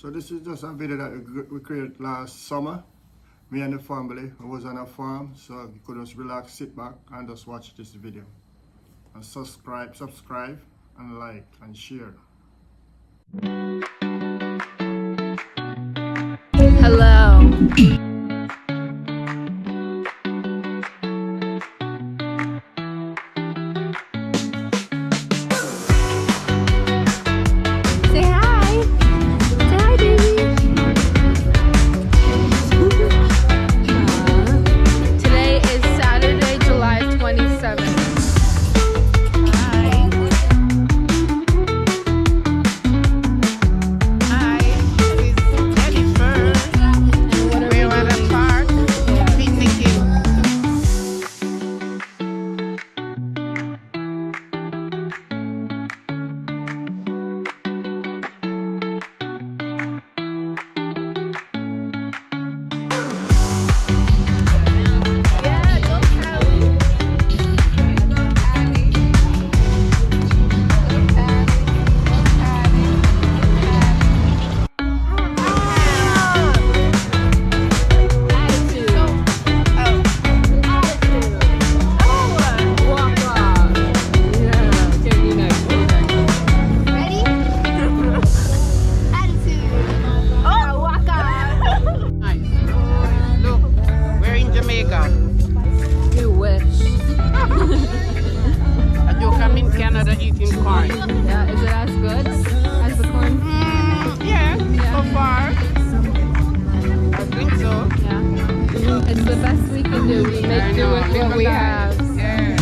So this is just a video that we created last summer. Me and the family, I was on a farm, so you could just relax, sit back and just watch this video. And subscribe, and like, and share. Hello. You wish. And you come in Canada eating corn. Yeah, is it as good as the corn? Yeah, so far. I think so. Yeah. It's the best we can do. We make do with what we have. Yeah.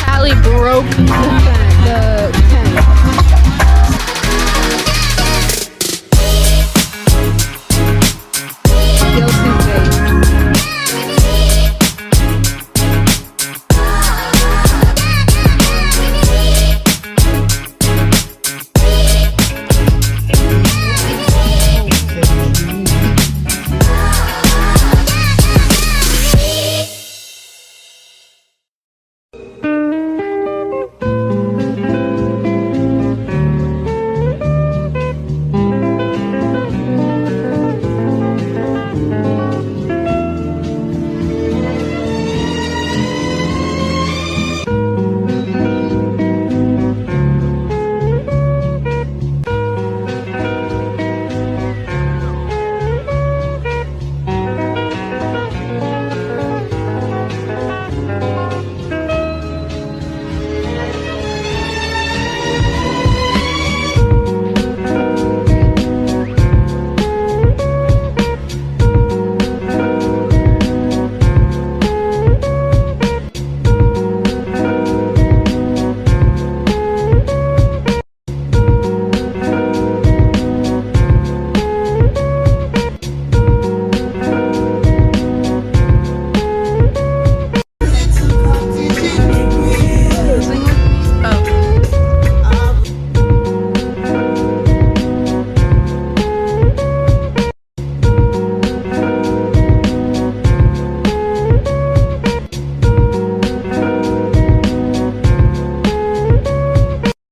Callie broke